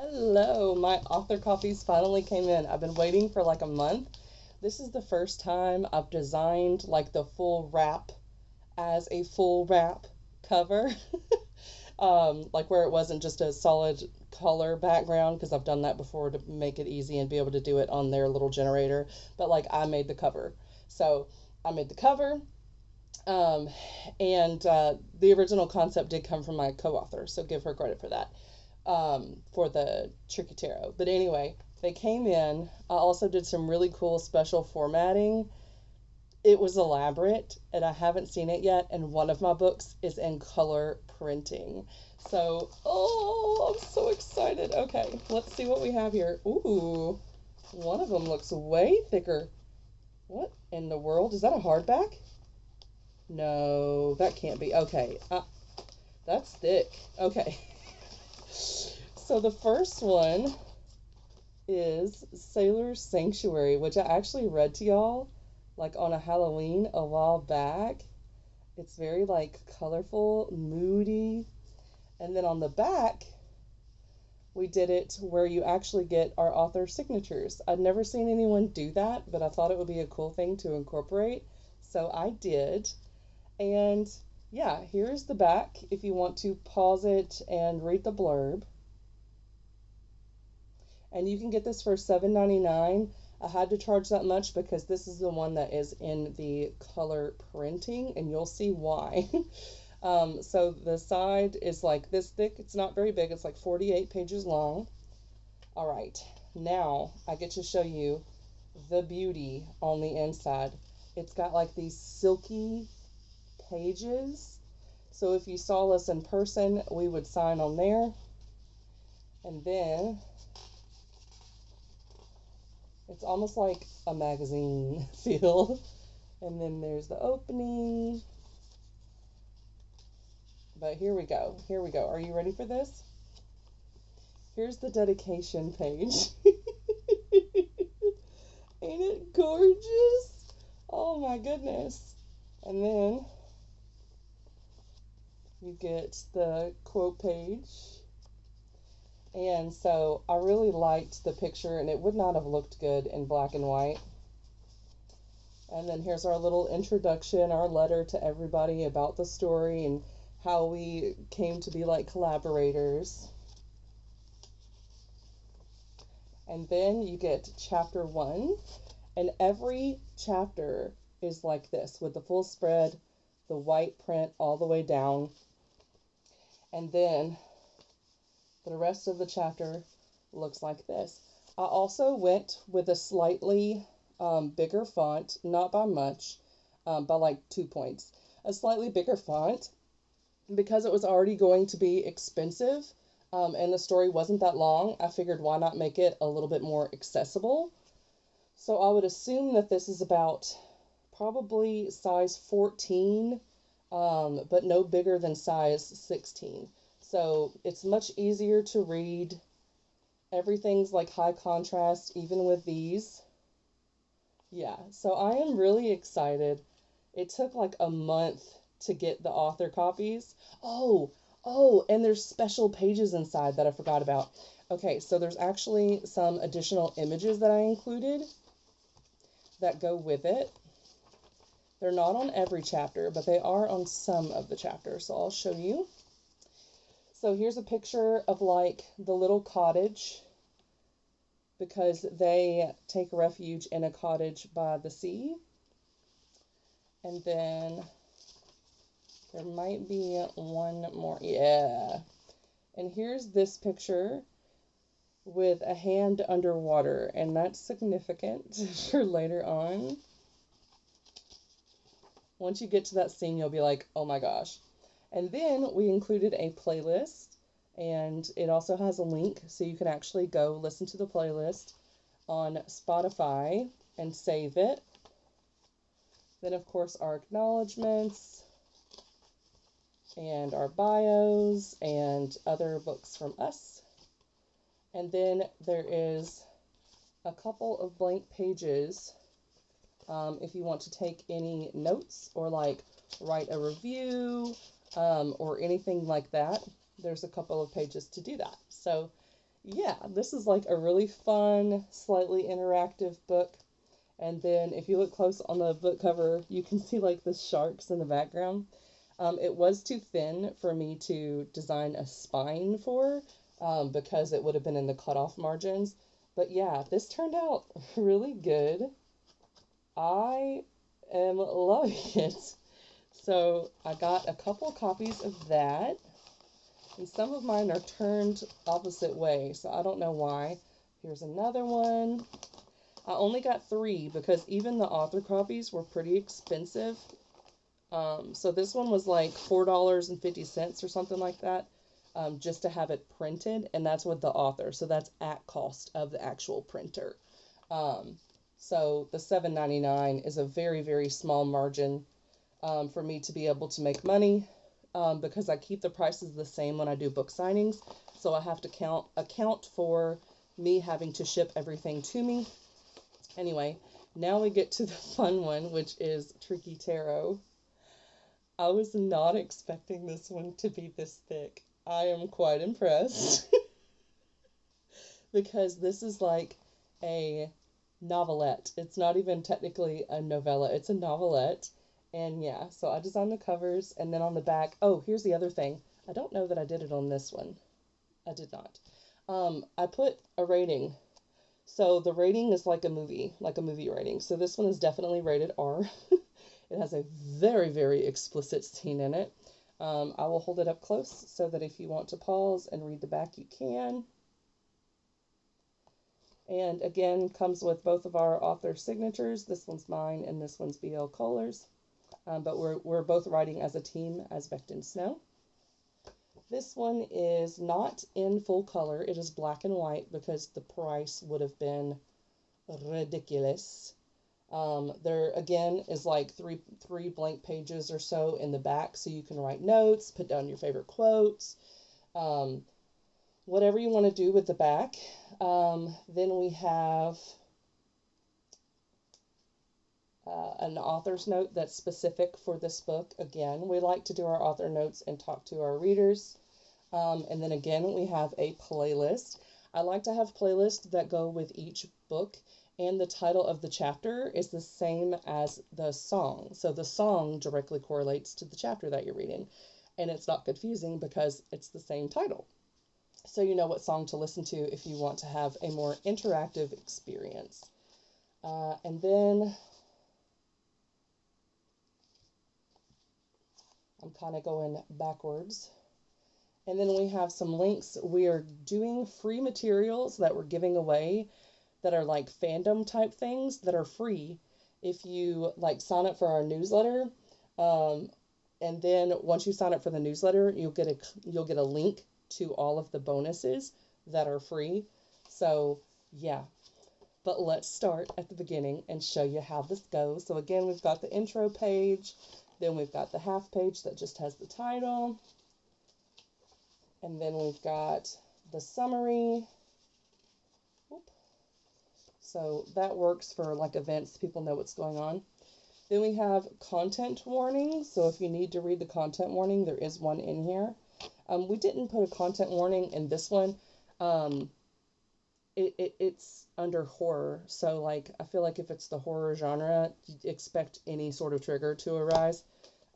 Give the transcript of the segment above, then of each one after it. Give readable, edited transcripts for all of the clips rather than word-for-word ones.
Hello, my author copies finally came in. I've been waiting for like a month. This is the first time I've designed like the full wrap as a full wrap cover. Like where it wasn't just a solid color background because I've done that before to make it easy and be able to do it on their little generator. But like I made the cover. So I made the cover. Um, and the original concept did come from my co-author, so give her credit for that, for the Tricky Tarot. But anyway, they came in. I also did some really cool special formatting. It was elaborate, and I haven't seen it yet. And one of my books is in color printing. So, oh, I'm so excited. Okay, let's see what we have here. Ooh, one of them looks way thicker. What in the world? Is that a hardback? No, that can't be. Okay, that's thick. Okay. So the first one is Sailor Sanctuary, which I actually read to y'all like on a Halloween a while back. It's very like colorful, moody. And then on the back, we did it where you actually get our author signatures. I'd never seen anyone do that, but I thought it would be a cool thing to incorporate. So I did. And yeah, here's the back if you want to pause it and read the blurb. And you can get this for $7.99. I had to charge that much because this is the one that is in the color printing, and you'll see why. So the side is like this thick. It's not very big. It's like 48 pages long. All right, now I get to show you the beauty on the inside. It's got like these silky pages. So if you saw us in person, we would sign on there. And then it's almost like a magazine feel. And then there's the opening. But here we go. Here we go. Are you ready for this? Here's the dedication page. Ain't it gorgeous? Oh my goodness. And then you get the quote page. And so I really liked the picture, and it would not have looked good in black and white. And then here's our little introduction, our letter to everybody about the story and how we came to be like collaborators. And then you get chapter 1, and every chapter is like this with the full spread, the white print all the way down. And then the rest of the chapter looks like this. I also went with a slightly bigger font, not by much, by like 2 points. A slightly bigger font because it was already going to be expensive, and the story wasn't that long. I figured why not make it a little bit more accessible. So I would assume that this is about probably size 14, but no bigger than size 16. So it's much easier to read. Everything's like high contrast, even with these. Yeah, so I am really excited. It took like a month to get the author copies. Oh, and there's special pages inside that I forgot about. Okay, so there's actually some additional images that I included that go with it. They're not on every chapter, but they are on some of the chapters, so I'll show you. So here's a picture of like the little cottage, because they take refuge in a cottage by the sea. And then there might be one more. Yeah. And here's this picture with a hand underwater, and that's significant for later on. Once you get to that scene, you'll be like, oh my gosh. And then we included a playlist, and it also has a link so you can actually go listen to the playlist on Spotify and save it. Then, of course, our acknowledgments and our bios and other books from us. And then there is a couple of blank pages if you want to take any notes or like write a review or anything like that. There's a couple of pages to do that. So yeah, this is like a really fun, slightly interactive book. And then if you look close on the book cover, you can see like the sharks in the background. It was too thin for me to design a spine for, because it would have been in the cutoff margins. But yeah, this turned out really good. I am loving it. So I got a couple copies of that, and some of mine are turned opposite way, so I don't know why. Here's another one. I only got 3 because even the author copies were pretty expensive. So this one was like $4.50 or something like that, just to have it printed, and that's with the author. So that's at cost of the actual printer. Um, so the $7.99 is a very, very small margin, for me to be able to make money, because I keep the prices the same when I do book signings. So I have to account for me having to ship everything to me. Anyway, now we get to the fun one, which is Tricky Tarot. I was not expecting this one to be this thick. I am quite impressed because this is like a novelette. It's not even technically a novella, it's a novelette. And yeah, so I designed the covers, and then on the back, oh, here's the other thing. I don't know that I did it on this one. I did not. I put a rating. So the rating is like a movie rating. So this one is definitely rated R. It has a very, very explicit scene in it. I will hold it up close so that if you want to pause and read the back, you can. And again, comes with both of our author signatures. This one's mine and this one's B.L. Kohler's. But we're both writing as a team as Becton Snow. This one is not in full color. It is black and white because the price would have been ridiculous. There again is like three blank pages or so in the back, so you can write notes, put down your favorite quotes, whatever you want to do with the back. Then we have an author's note that's specific for this book. Again, we like to do our author notes and talk to our readers. And then again, we have a playlist. I like to have playlists that go with each book, and the title of the chapter is the same as the song. So the song directly correlates to the chapter that you're reading, and it's not confusing because it's the same title. So you know what song to listen to if you want to have a more interactive experience. And then I'm kind of going backwards. And then we have some links. We are doing free materials that we're giving away that are like fandom type things that are free if you like sign up for our newsletter. And then once you sign up for the newsletter, you'll get a link to all of the bonuses that are free. So yeah, but let's start at the beginning and show you how this goes. So again, we've got the intro page, then we've got the half page that just has the title. And then we've got the summary. So that works for like events, people know what's going on. Then we have content warnings. So if you need to read the content warning, there is one in here. We didn't put a content warning in this one. It's under horror. So like, I feel like if it's the horror genre, you'd expect any sort of trigger to arise.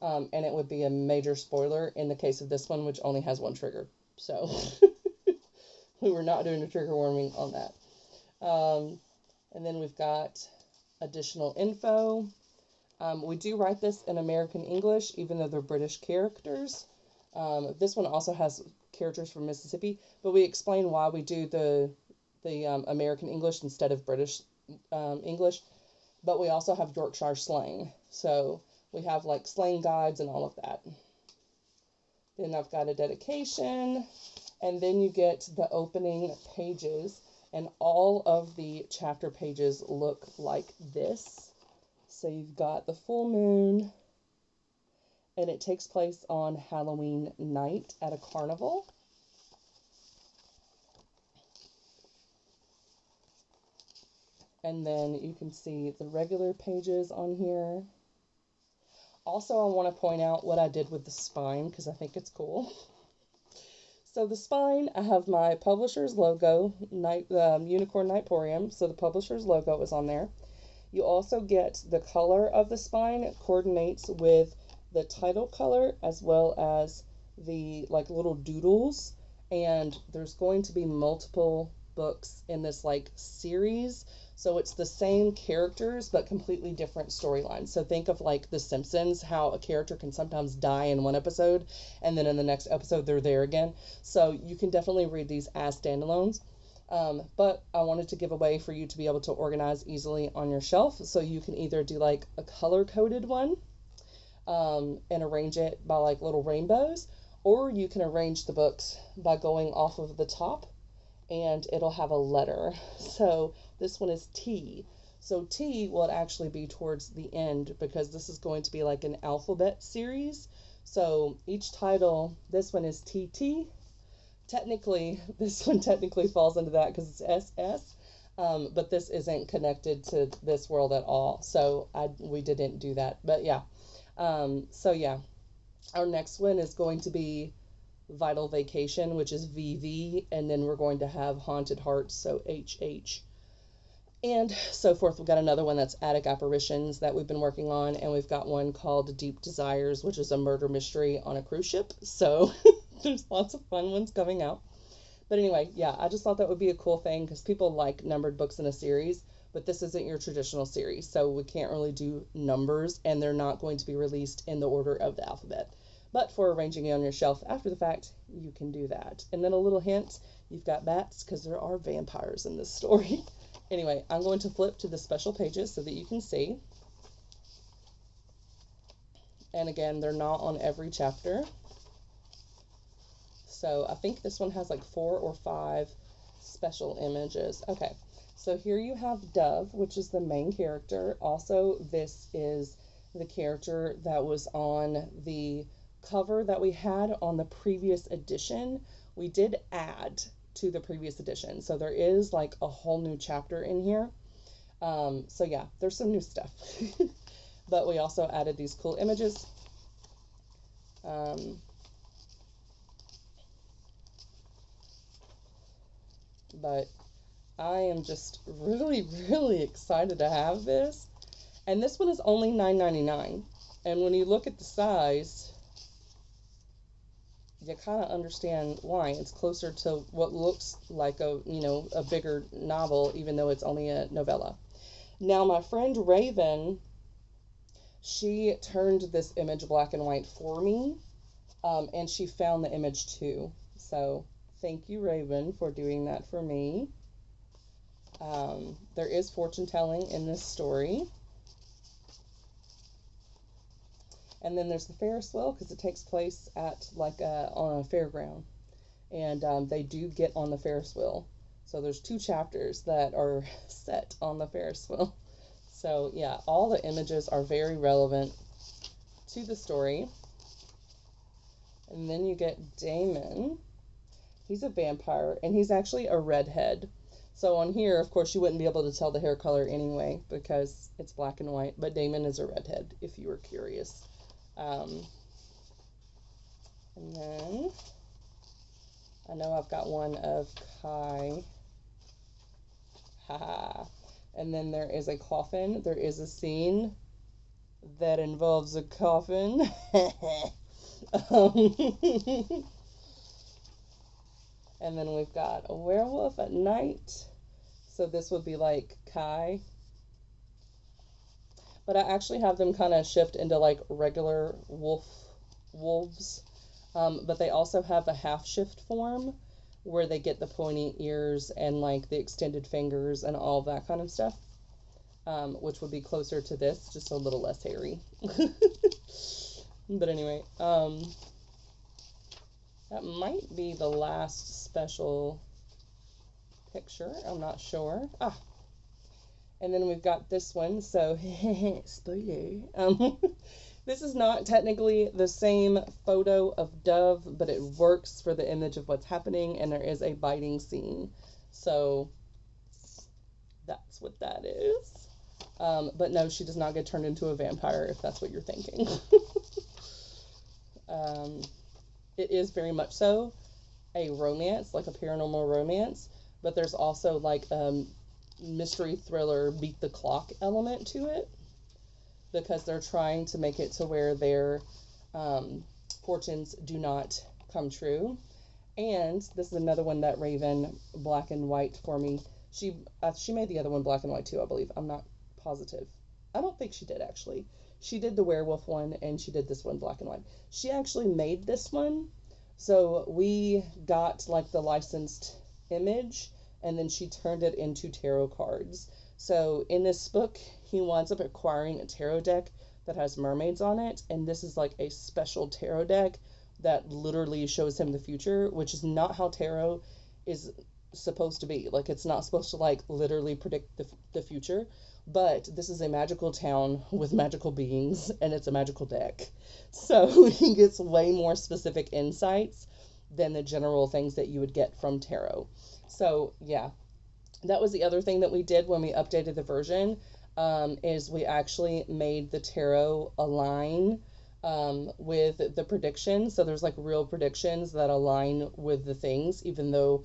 And it would be a major spoiler in the case of this one, which only has one trigger. So we were not doing a trigger warning on that. And then we've got additional info. We do write this in American English, even though they're British characters. This one also has characters from Mississippi, but we explain why we do the American English instead of British English. But we also have Yorkshire slang. So we have like slang guides and all of that. Then I've got a dedication, and then you get the opening pages, and all of the chapter pages look like this. So you've got the full moon, and it takes place on Halloween night at a carnival. And then you can see the regular pages on here. Also, I want to point out what I did with the spine because I think it's cool. So the spine, I have my publisher's logo, Unicorn Nightporium. So the publisher's logo is on there. You also get the color of the spine. It coordinates with the title color as well as the like little doodles. And there's going to be multiple books in this like series. So it's the same characters but completely different storylines. So think of like The Simpsons, how a character can sometimes die in one episode and then in the next episode they're there again. So you can definitely read these as standalones. But I wanted to give a way for you to be able to organize easily on your shelf. So you can either do like a color coded one and arrange it by like little rainbows, or you can arrange the books by going off of the top and it'll have a letter. So this one is T. So T will actually be towards the end because this is going to be like an alphabet series. So each title, this one is TT. Technically, this one technically falls into that because it's SS, but this isn't connected to this world at all. So we didn't do that. But yeah, so yeah, our next one is going to be Vital Vacation, which is VV, and then we're going to have Haunted Hearts, so HH, and so forth. We've got another one that's Attic Apparitions that we've been working on, and we've got one called Deep Desires, which is a murder mystery on a cruise ship. So there's lots of fun ones coming out. But anyway, yeah, I just thought that would be a cool thing because people like numbered books in a series, but this isn't your traditional series, so we can't really do numbers, and they're not going to be released in the order of the alphabet. But for arranging it on your shelf after the fact, you can do that. And then a little hint, you've got bats because there are vampires in this story. Anyway, I'm going to flip to the special pages so that you can see. And again, they're not on every chapter. So I think this one has like 4 or 5 special images. Okay, so here you have Dove, which is the main character. Also, this is the character that was on the cover that we had on the previous edition. We did add to the previous edition, so there is like a whole new chapter in here. So yeah, there's some new stuff. But we also added these cool images. But I am just really, really excited to have this. And this one is only $9.99. And when you look at the size, you kind of understand why. It's closer to what looks like a bigger novel, even though it's only a novella. Now, my friend Raven, she turned this image black and white for me, and she found the image too. So thank you, Raven, for doing that for me. There is fortune telling in this story. And then there's the Ferris wheel because it takes place at like on a fairground. And they do get on the Ferris wheel. So there's 2 chapters that are set on the Ferris wheel. So yeah, all the images are very relevant to the story. And then you get Damon. He's a vampire, and he's actually a redhead. So on here, of course, you wouldn't be able to tell the hair color anyway because it's black and white. But Damon is a redhead, if you were curious. And then I know I've got one of Kai. Haha. And then there is a coffin. There is a scene that involves a coffin. And then we've got a werewolf at night. So this would be like Kai. But I actually have them kind of shift into like regular wolves. But they also have a half shift form where they get the pointy ears and like the extended fingers and all that kind of stuff. Which would be closer to this, just a little less hairy. But anyway, that might be the last special picture. I'm not sure. And then we've got this one. So, spoiler. This is not technically the same photo of Dove, but it works for the image of what's happening, and there is a biting scene. So, that's what that is. But no, she does not get turned into a vampire, if that's what you're thinking. It is very much so a romance, like a paranormal romance, but there's also like mystery thriller beat the clock element to it, because they're trying to make it to where their fortunes do not come true. And this is another one that Raven black and white for me. She made the other one black and white too, I believe. I'm not positive. I don't think she did, actually. She did the werewolf one, and she did this one black and white. She actually made this one, so we got like the licensed image, and then she turned it into tarot cards. So in this book, he winds up acquiring a tarot deck that has mermaids on it, and this is like a special tarot deck that literally shows him the future, which is not how tarot is supposed to be. Like, it's not supposed to like literally predict the future, but this is a magical town with magical beings, and it's a magical deck. So he gets way more specific insights than the general things that you would get from tarot. So yeah, that was the other thing that we did when we updated the version, is we actually made the tarot align with the predictions. So there's like real predictions that align with the things, even though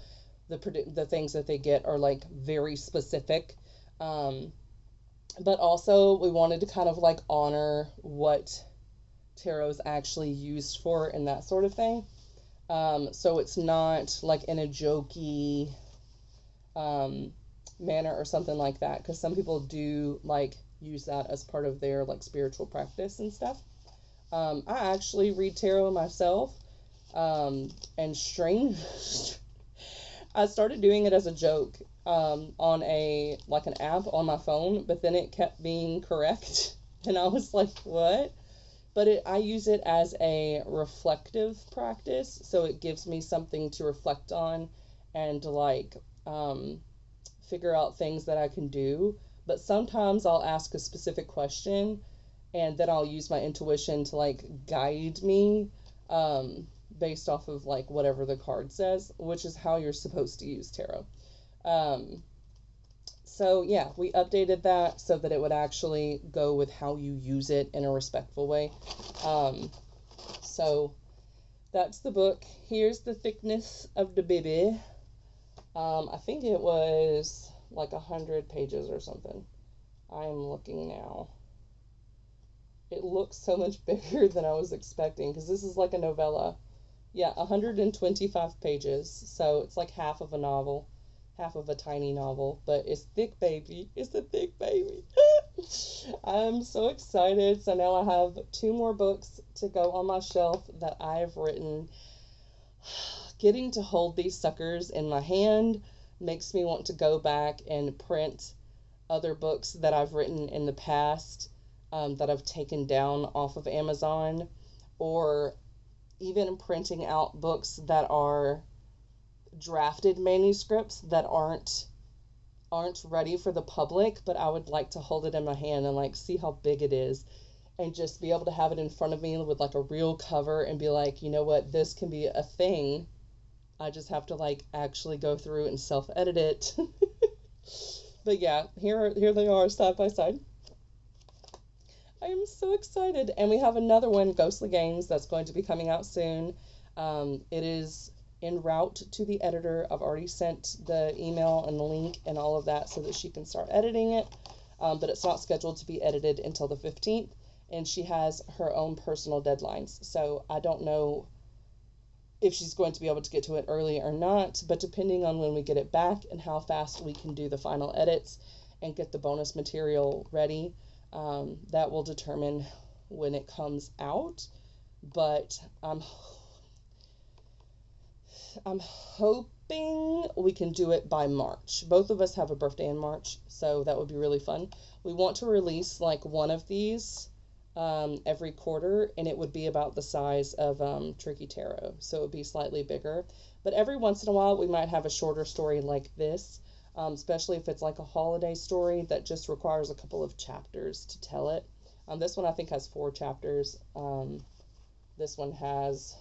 the things that they get are like very specific. But also we wanted to kind of like honor what tarot's actually used for and that sort of thing. So it's not like in a jokey manner or something like that, because some people do like use that as part of their like spiritual practice and stuff. I actually read tarot myself, and strange. I started doing it as a joke on an app on my phone, but then it kept being correct, and I was like, what? But I use it as a reflective practice, so it gives me something to reflect on and to like figure out things that I can do. But sometimes I'll ask a specific question, and then I'll use my intuition to like guide me based off of like whatever the card says, which is how you're supposed to use tarot. So yeah, we updated that so that it would actually go with how you use it in a respectful way. So that's the book. Here's the thickness of the baby. I think it was like 100 pages or something. I'm looking now. It looks so much bigger than I was expecting, because this is like a novella. Yeah, 125 pages. So it's like half of a novel, half of a tiny novel, but it's thick, baby. It's a thick baby. I'm so excited. So now I have 2 more books to go on my shelf that I've written. Getting to hold these suckers in my hand makes me want to go back and print other books that I've written in the past, that I've taken down off of Amazon, or even printing out books that are drafted manuscripts that aren't ready for the public, but I would like to hold it in my hand and like see how big it is, and just be able to have it in front of me with like a real cover and be like, you know what, this can be a thing. I just have to like actually go through and self-edit it. But yeah, here they are side by side. I am so excited. And we have another one, Ghostly Games, that's going to be coming out soon. It is en route to the editor. I've already sent the email and the link and all of that so that she can start editing it. But it's not scheduled to be edited until the 15th. And she has her own personal deadlines. So I don't know if she's going to be able to get to it early or not, but depending on when we get it back and how fast we can do the final edits and get the bonus material ready, that will determine when it comes out. But I'm hoping we can do it by March. Both of us have a birthday in March, so that would be really fun. We want to release like one of these every quarter, and it would be about the size of Tricky Tarot, so it would be slightly bigger. But every once in a while we might have a shorter story like this, especially if it's like a holiday story that just requires a couple of chapters to tell it. This one I think has 4 chapters. This one has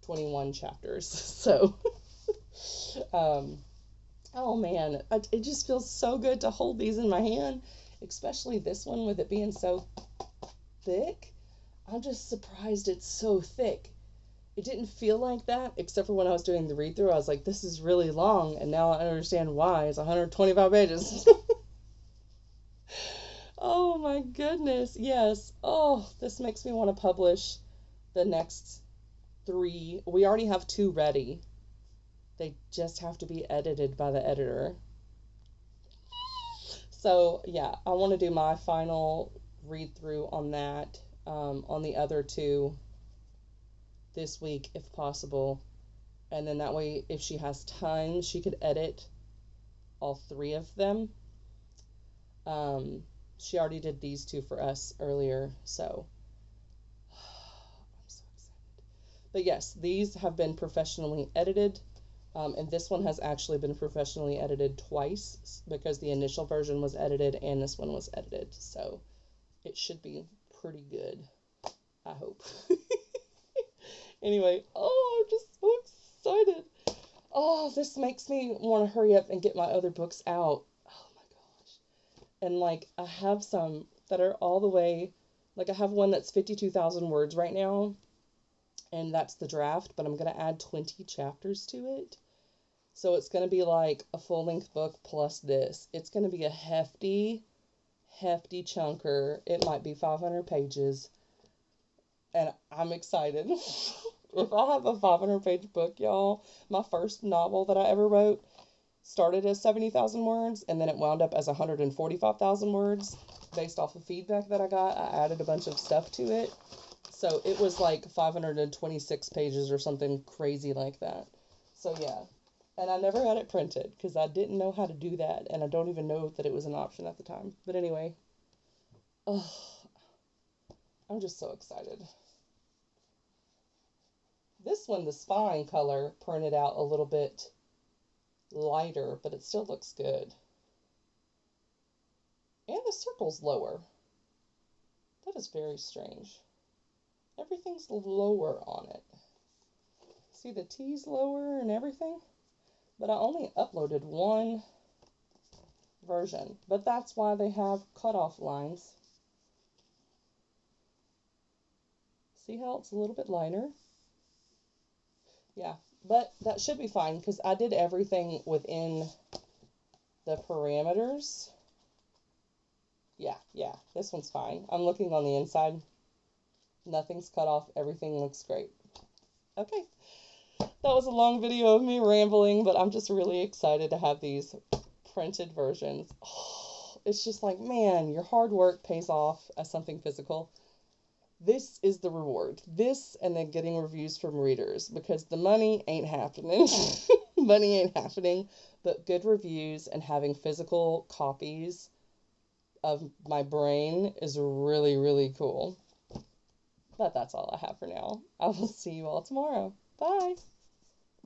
21 chapters. So oh man, it just feels so good to hold these in my hand, especially this one with it being so thick. I'm just surprised it's so thick. it didn't feel like that, except for when I was doing the read through. I was like, this is really long, and now I understand why. It's 125 pages. Oh my goodness, yes. Oh, this makes me want to publish the next 3. We already have 2 ready. They just have to be edited by the editor. So, yeah, I want to do my final read through on that, on the other 2 this week if possible. And then that way, if she has time, she could edit all 3 of them. She already did these 2 for us earlier, so I'm so excited. But yes, these have been professionally edited. And this one has actually been professionally edited twice because the initial version was edited and this one was edited. So it should be pretty good, I hope. Anyway, oh, I'm just so excited. Oh, this makes me want to hurry up and get my other books out. Oh my gosh. And like, I have some that are all the way, like I have one that's 52,000 words right now, and that's the draft, but I'm going to add 20 chapters to it. So it's going to be like a full-length book plus this. It's going to be a hefty chunker. It might be 500 pages. And I'm excited. If I have a 500-page book, y'all, my first novel that I ever wrote started as 70,000 words, and then it wound up as 145,000 words based off of feedback that I got. I added a bunch of stuff to it. So it was like 526 pages or something crazy like that. So yeah. And I never had it printed because I didn't know how to do that, and I don't even know that it was an option at the time. But anyway, oh, I'm just so excited. This one, the spine color, printed out a little bit lighter, but it still looks good. And the circle's lower. That is very strange. Everything's lower on it. See, the T's lower and everything? But I only uploaded one version. But that's why they have cutoff lines. See how it's a little bit lighter? Yeah, but that should be fine because I did everything within the parameters. Yeah, this one's fine. I'm looking on the inside. Nothing's cut off. Everything looks great. Okay, that was a long video of me rambling, but I'm just really excited to have these printed versions. Oh, it's just like, man, your hard work pays off as something physical. This is the reward. This and then getting reviews from readers because the money ain't happening. Money ain't happening, but good reviews and having physical copies of my brain is really, really cool. But that's all I have for now. I will see you all tomorrow. Bye.